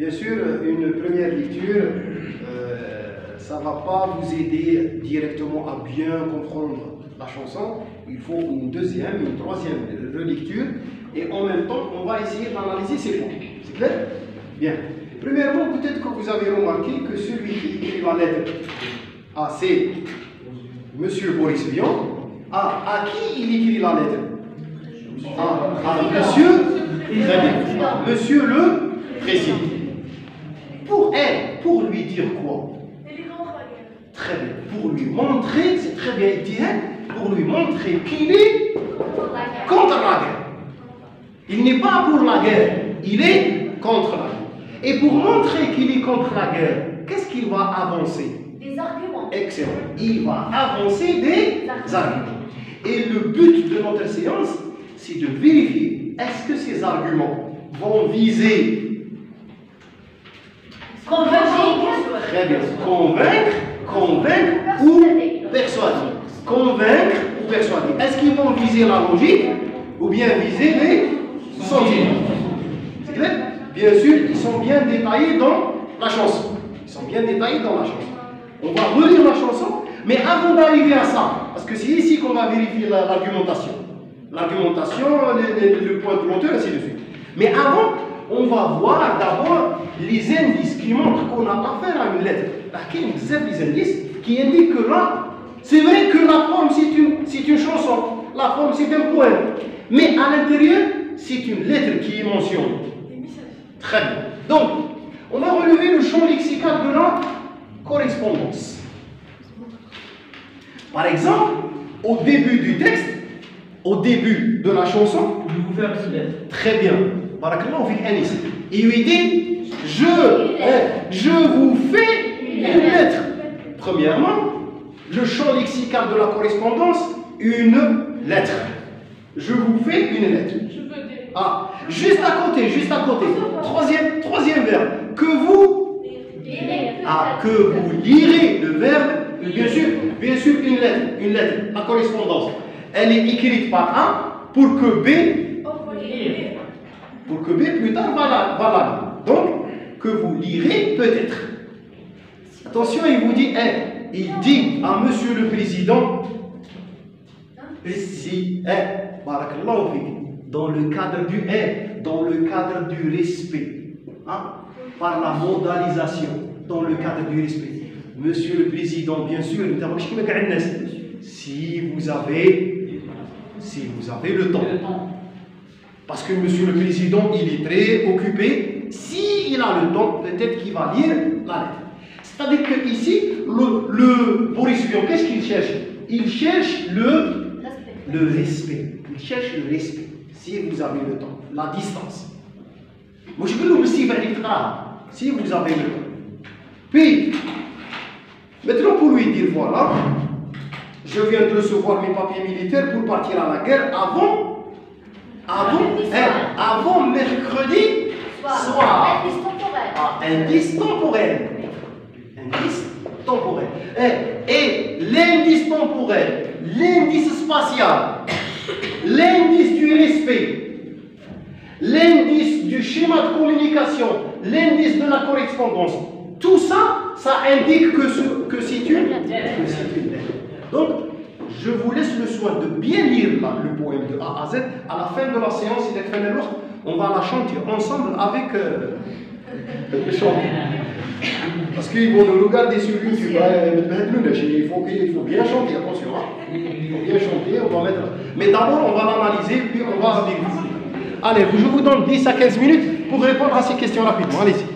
bien sûr, une première lecture, ça ne va pas vous aider directement à bien comprendre la chanson. Il faut une deuxième, une troisième relecture. Et en même temps, on va essayer d'analyser ces points. C'est clair? Bien. Premièrement, peut-être que vous avez remarqué que celui qui écrit la lettre A, c'est Monsieur Boris Vian. À qui il écrit la lettre? À Monsieur, très bien. Monsieur le Président. Pour lui dire quoi? Très bien. Pour lui montrer, c'est très bien dit, pour lui montrer qu'il est contre la guerre. Il n'est pas pour la guerre, il est contre la guerre. Et pour montrer qu'il est contre la guerre, qu'est-ce qu'il va avancer? Des arguments. Excellent. Il va avancer des arguments. Et le but de notre séance, c'est de vérifier est-ce que ces arguments vont viser très bien, convaincre ou persuader. Convaincre ou persuader. Est-ce qu'ils vont viser la logique ou bien viser les sentiments? C'est clair? Bien sûr, ils sont bien détaillés dans la chanson. Ils sont bien détaillés dans la chanson. On va relire la chanson, mais avant d'arriver à ça, parce que c'est ici qu'on va vérifier l'argumentation. L'argumentation, le point de l'auteur, ainsi de suite. Mais avant, on va voir d'abord les indices qui montrent qu'on a affaire à une lettre. Il y a des indices qui indiquent que là, c'est vrai que la forme c'est une chanson, la forme c'est un poème, mais à l'intérieur, c'est une lettre qui est mentionnée. Très bien. Donc, on va relever le champ lexical de la correspondance. Par exemple, au début du texte, au début de la chanson, je vais vous faire une lettre. Très bien. Barakallahu fik Anis. Il lui dit je vous fais une lettre. Premièrement, le champ lexical de la correspondance, une lettre. Je vous fais une lettre. Ah, juste à côté. Troisième verbe. Que vous lirez le verbe, bien sûr une lettre, la correspondance. Elle est écrite par A pour que B plus tard va la lire. Donc, que vous lirez peut-être. Attention, il vous dit, il dit à Monsieur le Président, si, barakallahu fik, dans le cadre du respect, par la modalisation, dans le cadre du respect. Monsieur le Président, bien sûr, si vous avez le temps. Parce que Monsieur le Président, il est très occupé. S'il a le temps, peut-être qu'il va lire la lettre. C'est-à-dire qu'ici, le Boris Vian, qu'est-ce qu'il cherche? Il cherche le respect. Il cherche le respect. Si vous avez le temps. La distance. Si vous avez le temps. Puis, maintenant pour lui dire, voilà, je viens de recevoir mes papiers militaires pour partir à la guerre avant mercredi soir. Indice temporel. Et l'indice temporel, l'indice spatial, l'indice du respect, l'indice du schéma de communication, l'indice de la correspondance, tout ça, ça indique que c'est une lettre. Donc, je vous laisse le soin de bien lire le poème de A à Z. À la fin de la séance, on va la chanter ensemble avec le chanteur. Parce qu'ils vont nous regarder sur YouTube. Il faut bien chanter, attention. Il faut bien chanter, on va mettre. Mais d'abord, on va l'analyser, puis on va vérifier. Allez, je vous donne 10 à 15 minutes pour répondre à ces questions rapidement. Allez-y.